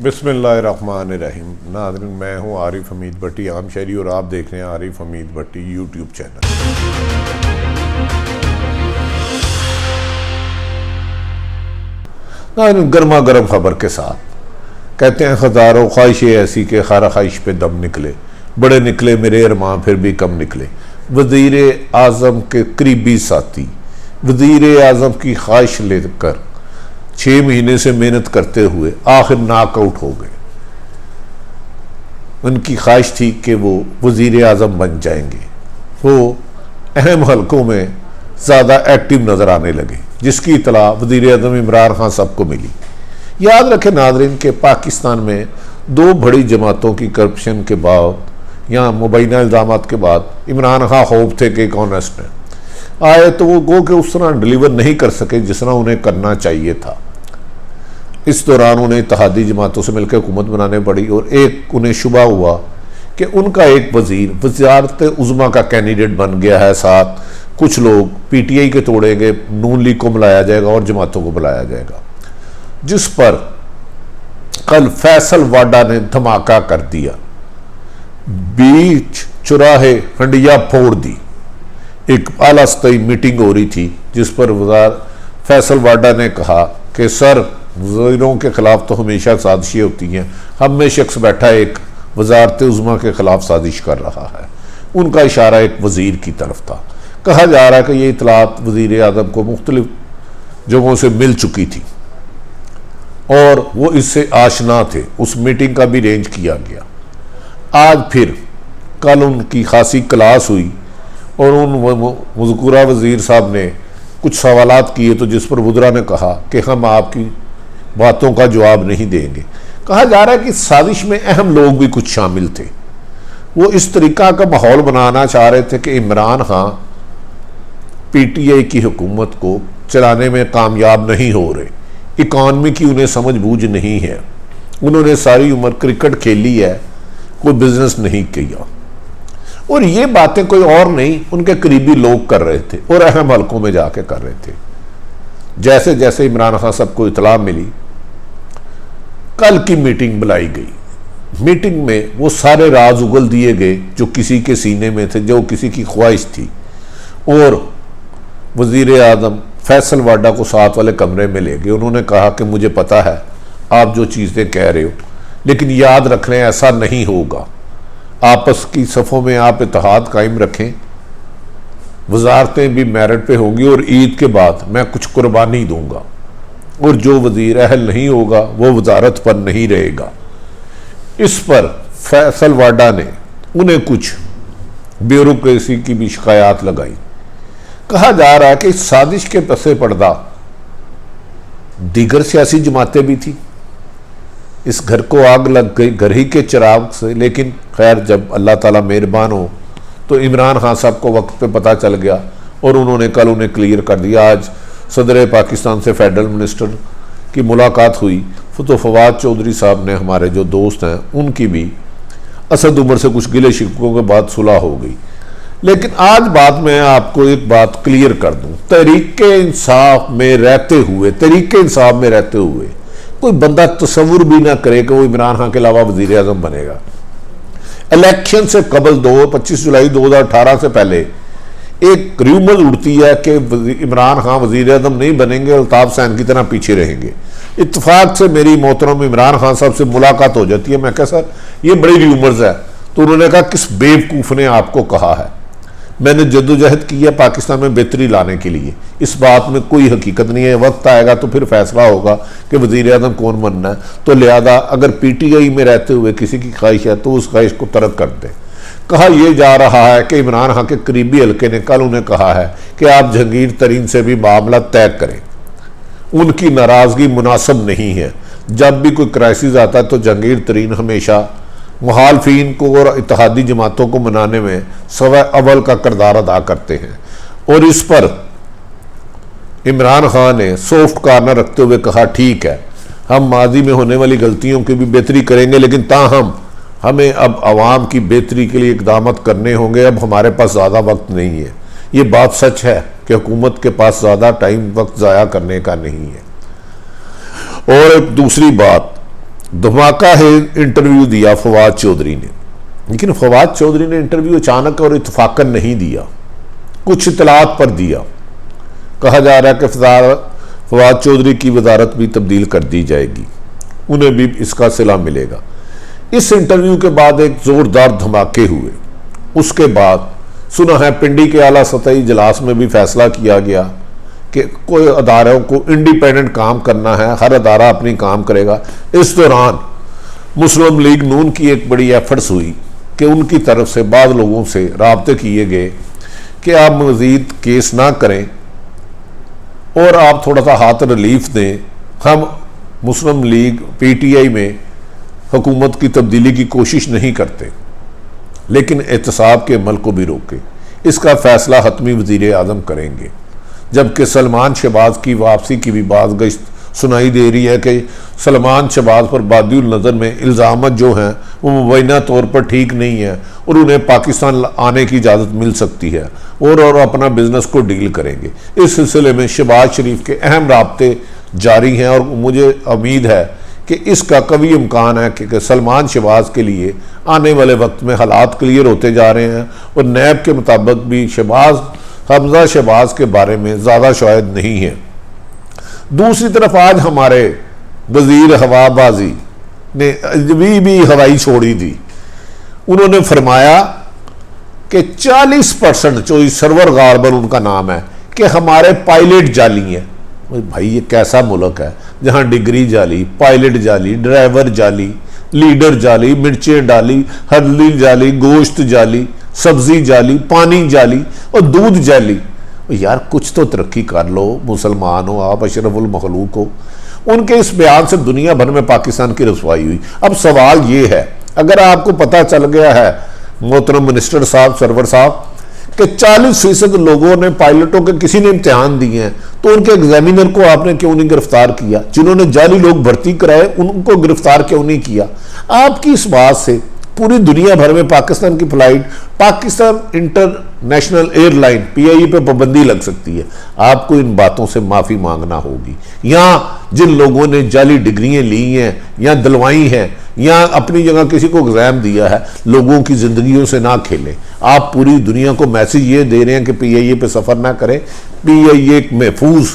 बिस्मिल्लाहिर्रहमानिर्रहीम। नाज़रीन, मैं हूँ आरिफ हमीद भट्टी, आम शहरी, और आप देख रहे हैं आरिफ हमीद भट्टी यूट्यूब चैनल। नाज़रीन, गर्मा गर्म खबर के साथ कहते हैं हज़ारों ख्वाहिशें ऐसी कि हर ख्वाहिश पे दम निकले, बड़े निकले मेरे अरमां फिर भी कम निकले। वज़ीर आज़म के करीबी साथी वज़ीर आज़म की ख्वाहिश लेकर 6 महीने से मेहनत करते हुए आखिर नॉकआउट हो गए। उनकी ख्वाहिश थी कि वो वज़ीर आज़म बन जाएंगे। वो अहम हलकों में ज़्यादा एक्टिव नज़र आने लगे, जिसकी इतला वज़ीर आज़म इमरान खान साहब को मिली। याद रखें नाज़रीन के पाकिस्तान में 2 बड़ी जमातों की करप्शन के बाद या मुबैना इल्ज़ामात के बाद इमरान खान खौफ थे कि एक ऑनेस्ट है आए तो वो गो के उस तरह डिलीवर नहीं कर सके जिस तरह उन्हें करना चाहिए था। इस दौरान उन्हें इत्तेहादी जमातों से मिलकर हुकूमत बनाने पड़ी और एक उन्हें शुबा हुआ कि उनका एक वज़ीर वज़ारत उज़्मा का कैंडिडेट बन गया है। साथ कुछ लोग PTI के तोड़ेंगे, नून लीग को बुलाया जाएगा और जमातों को बुलाया जाएगा, जिस पर कल फैसल वाडा ने धमाका कर दिया, बीच चुराहे हंडिया फोड़ दी। एक आला सतही मीटिंग हो रही थी जिस पर वज़ार फैसल वाडा ने कहा कि सर, वज़ीरों के खिलाफ तो हमेशा साजिशें होती हैं, हम में शख्स बैठा एक वज़ारत उज़्मा के खिलाफ साजिश कर रहा है। उनका इशारा एक वज़ीर की तरफ था। कहा जा रहा है कि ये इतलात वज़ीर आज़म को मुख्तलिफ जगहों से मिल चुकी थी और वो इससे आशना थे। उस मीटिंग का भी अरेंज किया गया। आज फिर कल उनकी खासी क्लास हुई और उन मज़कूरा वज़ीर साहब ने कुछ सवालात किए, तो जिस पर वुज़रा ने कहा कि हम आपकी बातों का जवाब नहीं देंगे। कहा जा रहा है कि साजिश में अहम लोग भी कुछ शामिल थे। वो इस तरीका का माहौल बनाना चाह रहे थे कि इमरान खान PTI की हुकूमत को चलाने में कामयाब नहीं हो रहे। इकॉनमी की उन्हें समझ बूझ नहीं है। उन्होंने सारी उम्र क्रिकेट खेली है, कोई बिजनेस नहीं किया। और ये बातें कोई और नहीं, उनके करीबी लोग कर रहे थे और अहम हलकों में जाके कर रहे थे। जैसे जैसे इमरान खान साहब को इतला मिली, कल की मीटिंग बुलाई गई। मीटिंग में वो सारे राज उगल दिए गए जो किसी के सीने में थे, जो किसी की ख्वाहिश थी। और वज़ीर आज़म फैसल वाडा को साथ वाले कमरे में ले गए। उन्होंने कहा कि मुझे पता है आप जो चीज़ें कह रहे हो, लेकिन याद रख लें ऐसा नहीं होगा। आपस की सफ़ों में आप इत्तेहाद कायम रखें, वज़ारतें भी मेरिट पे होंगी और ईद के बाद मैं कुछ कुर्बानी दूंगा और जो वज़ीर अहल नहीं होगा वो वज़ारत पर नहीं रहेगा। इस पर फैसल वाडा ने उन्हें कुछ ब्यूरोक्रेसी की भी शिकायत लगाई। कहा जा रहा है कि इस साजिश के पसे पर्दा दीगर सियासी जमातें भी थी। इस घर को आग लग गई घर ही के चिराग से, लेकिन खैर जब अल्लाह ताला मेहरबान हो तो इमरान खान साहब को वक्त पे पता चल गया और उन्होंने कल उन्हें क्लियर कर दिया। आज सदर पाकिस्तान से फेडरल मिनिस्टर की मुलाकात हुई, तो फवाद चौधरी साहब ने, हमारे जो दोस्त हैं, उनकी भी असद उमर से कुछ गिले शिकवों के बाद सुलह हो गई। लेकिन आज बात मैं आपको एक बात क्लियर कर दूं, तहरीके इंसाफ में रहते हुए कोई बंदा तस्वुर भी ना करे कि वो इमरान खान के अलावा वज़ीर आज़म बनेगा। इलेक्शन से कबल 25 जुलाई 2018 से पहले एक र्यूमर उड़ती है कि इमरान खान वज़ीर आज़म नहीं बनेंगे, अल्ताफ़ हुसैन की तरह पीछे रहेंगे। इत्तेफाक से मेरी मोहतरम इमरान खान साहब से मुलाकात हो जाती है। मैं कहा सर ये बड़ी र्यूमर्स है। तो उन्होंने कहा किस बेवकूफ़ ने आपको कहा है? मैंने जद्दोजहद की है पाकिस्तान में बेहतरी लाने के लिए। इस बात में कोई हकीकत नहीं है। वक्त आएगा तो फिर फैसला होगा कि वज़ीर आज़म कौन बनना है। तो लिहाजा अगर PTI में रहते हुए किसी की ख्वाहिश है तो उस ख्वाहिश को तर्क कर दें। कहा यह जा रहा है कि इमरान खान के करीबी हल्के ने कल उन्हें कहा है कि आप जहांगीर तरीन से भी मामला तय करें। उनकी नाराज़गी मुनासिब नहीं है। जब भी कोई क्राइसिस आता है तो जहांगीर तरीन हमेशा मुखालफीन को और इत्तेहादी जमातों को मनाने में सवा अव्वल का किरदार अदा करते हैं। और इस पर इमरान खान ने सॉफ्ट कॉर्नर रखते हुए कहा ठीक है, हम माजी में होने वाली गलतियों की भी बेहतरी करेंगे, लेकिन ताहम हमें अब आवाम की बेहतरी के लिए इकदाम करने होंगे। अब हमारे पास ज़्यादा वक्त नहीं है। ये बात सच है कि हुकूमत के पास ज़्यादा टाइम वक्त ज़ाया करने का नहीं है। और एक दूसरी बात, धमाका है इंटरव्यू दिया फवाद चौधरी ने, लेकिन फवाद चौधरी ने इंटरव्यू अचानक और इत्तफाकन नहीं दिया, कुछ इतलात पर दिया। कहा जा रहा है कि फवाद चौधरी की वजारत भी तब्दील कर दी जाएगी, उन्हें भी इसका सिला मिलेगा। इस इंटरव्यू के बाद एक जोरदार धमाके हुए। उसके बाद सुना है पिंडी के आला सतही इजलास में भी फैसला किया गया कि कोई अदारों को इंडिपेंडेंट काम करना है, हर अदारा अपनी काम करेगा। इस दौरान मुस्लिम लीग नून की एक बड़ी एफर्ट्स हुई कि उनकी तरफ से बाद लोगों से राब्ते किए गए कि आप मज़ीद केस ना करें और आप थोड़ा सा हाथ रिलीफ दें। हम मुस्लिम लीग पीटीआई में हुकूमत की तब्दीली की कोशिश नहीं करते, लेकिन एहतसाब के अमल को भी रोके। इसका फैसला हतमी वज़ीर आज़म करेंगे। जबकि सलमान शहबाज की वापसी की भी बाज़ सुनाई दे रही है कि सलमान शहबाज पर बादिउल नज़र में इल्ज़ाम जो हैं वो मुबैना तौर पर ठीक नहीं है और उन्हें पाकिस्तान आने की इजाज़त मिल सकती है और अपना बिजनेस को डील करेंगे। इस सिलसिले में शहबाज शरीफ के अहम राब्ते जारी हैं और मुझे उम्मीद है कि इसका कभी इम्कान है कि सलमान शहबाज के लिए आने वाले वक्त में हालात क्लियर होते जा रहे हैं और नैब के मुताबिक भी हमजा शहबाज के बारे में ज़्यादा शायद नहीं है। दूसरी तरफ आज हमारे वजीर हवाबाजी ने भी हवाई छोड़ी थी। उन्होंने फरमाया कि 40% जो सरवर गार्बन उनका नाम है कि हमारे पायलट जाली हैं। भाई ये कैसा मुल्क है जहां डिग्री जाली, पायलट जाली, ड्राइवर जाली, लीडर जाली, मिर्चें डाली, हल्दी जाली, गोश्त जाली, सब्जी जाली, पानी जाली और दूध जाली। यार कुछ तो तरक्की कर लो, मुसलमान हो आप, अशरफुल मखलूक हो। उनके इस बयान से दुनिया भर में पाकिस्तान की रसवाई हुई। अब सवाल ये है, अगर आपको पता चल गया है मोहतरम मिनिस्टर साहब, सरवर साहब, कि 40% लोगों ने पायलटों के किसी ने इम्तिहान दिए हैं, तो उनके एग्जामिनर को आपने क्यों नहीं गिरफ्तार किया? जिन्होंने जाली लोग भर्ती कराए उनको गिरफ्तार क्यों नहीं किया? आपकी इस बात से पूरी दुनिया भर में पाकिस्तान की flight, Pakistan international airline PIA पे पाबंदी लग सकती है। आपको इन बातों से माफ़ी मांगना होगी। यहाँ जिन लोगों ने जाली डिग्रियाँ ली हैं या दिलवाई हैं या अपनी जगह किसी को एग्जाम दिया है, लोगों की ज़िंदगियों से ना खेलें। आप पूरी दुनिया को मैसेज ये दे रहे हैं कि पीआईए पे सफ़र ना करें। पीआईए एक महफूज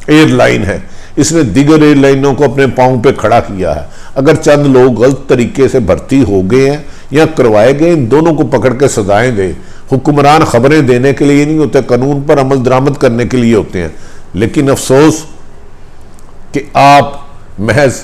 एयरलाइन है, इसने दीगर एयरलाइनों को अपने पाँव पे खड़ा किया है। अगर चंद लोग गलत तरीके से भर्ती हो गए हैं या करवाए गए, इन दोनों को पकड़ के सजाएं दें। हुक्मरान खबरें देने के लिए नहीं होते, कानून पर अमल दरामद करने के लिए होते हैं। लेकिन अफसोस कि आप महज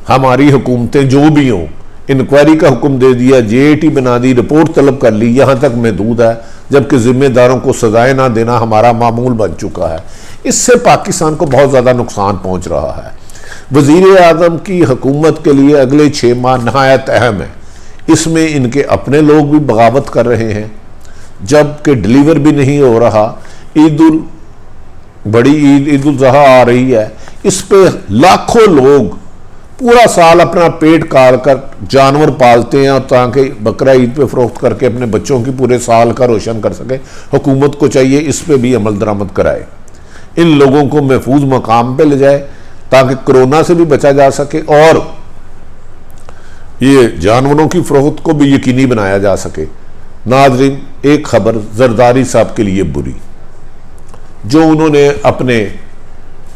हमारी हुकूमतें जो भी हों, इंक्वायरी का हुक्म दे दिया, जेएटी बना दी, रिपोर्ट तलब कर ली, यहाँ तक महदूद है, जबकि जिम्मेदारों को सजाएं ना देना हमारा मामूल बन चुका है। इससे पाकिस्तान को बहुत ज़्यादा नुकसान पहुँच रहा है। वज़ीर आज़म की हुकूमत के लिए अगले 6 माह नहायत अहम है। इसमें इनके अपने लोग भी बगावत कर रहे हैं, जबकि डिलीवर भी नहीं हो रहा। बड़ी ईद उल ज़ुहा आ रही है, इस पे लाखों लोग पूरा साल अपना पेट काट कर जानवर पालते हैं और ताकि बकरा ईद पे फ़रोख्त करके अपने बच्चों की पूरे साल का रोशन कर सके। हुकूमत को चाहिए इस पे भी अमल दरामद कराए, इन लोगों को महफूज मकाम पे ले जाए ताकि कोरोना से भी बचा जा सके और ये जानवरों की फ़रोख्त को भी यकीनी बनाया जा सके। नाज़रीन, एक खबर जरदारी साहब के लिए बुरी, जो उन्होंने अपने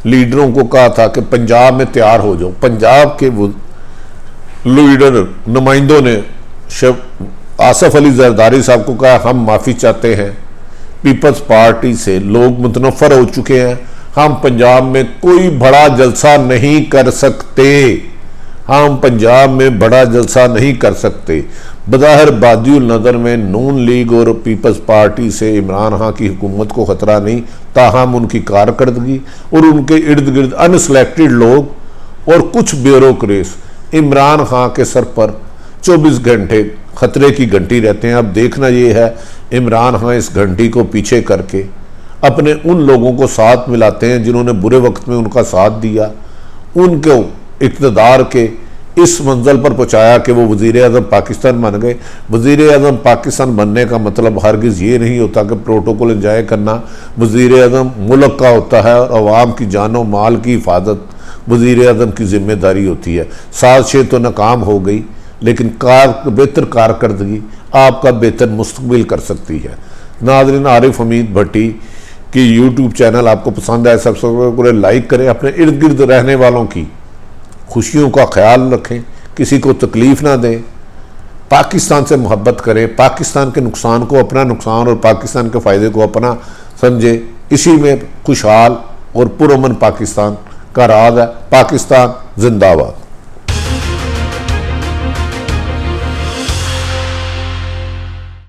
लीडरों को कहा था कि पंजाब में तैयार हो जाओ। पंजाब के वो लीडर नुमाइंदों ने आसफ अली जरदारी साहब को कहा हम माफ़ी चाहते हैं, पीपल्स पार्टी से लोग मुतनफ़र हो चुके हैं, हम पंजाब में कोई बड़ा जलसा नहीं कर सकते, हम पंजाब में बड़ा जलसा नहीं कर सकते। बज़ाहिर बादिउल नज़र में नून लीग और पीपल्स पार्टी से इमरान खान की हुकूमत को ख़तरा नहीं, ताहम उनकी कारकर्दगी और उनके इर्द गिर्द अनसेलेक्टेड लोग और कुछ ब्यूरोक्रेट्स इमरान खान के सर पर 24 घंटे ख़तरे की घंटी रहते हैं। अब देखना ये है इमरान खान इस घंटी को पीछे करके अपने उन लोगों को साथ मिलाते हैं जिन्होंने बुरे वक्त में उनका साथ दिया, उनको इक़्तिदार के इस मंजिल पर पहुँचाया कि वो वज़ीर आज़म पाकिस्तान बन गए। वज़ीर आज़म पाकिस्तान बनने का मतलब हरगिज़ ये नहीं होता कि प्रोटोकॉल इंजॉय करना। वज़ीर आज़म मुल्क का होता है और अवाम की जानो माल की हिफाजत, वज़ीर आज़म की जिम्मेदारी होती है। साजिशें तो नाकाम हो गई, लेकिन बेहतर कारकर्दगी आपका बेहतर मुस्तकबिल कर सकती है। नाज़रीन, आरिफ हमीद भट्टी कि यूट्यूब चैनल आपको पसंद आए, सब्सक्राइब करें, लाइक करें, अपने इर्द गिर्द रहने वालों की खुशियों का ख्याल रखें, किसी को तकलीफ़ ना दें, पाकिस्तान से मोहब्बत करें, पाकिस्तान के नुकसान को अपना नुकसान और पाकिस्तान के फ़ायदे को अपना समझें। इसी में खुशहाल और पुरअमन पाकिस्तान का राज है। पाकिस्तान जिंदाबाद।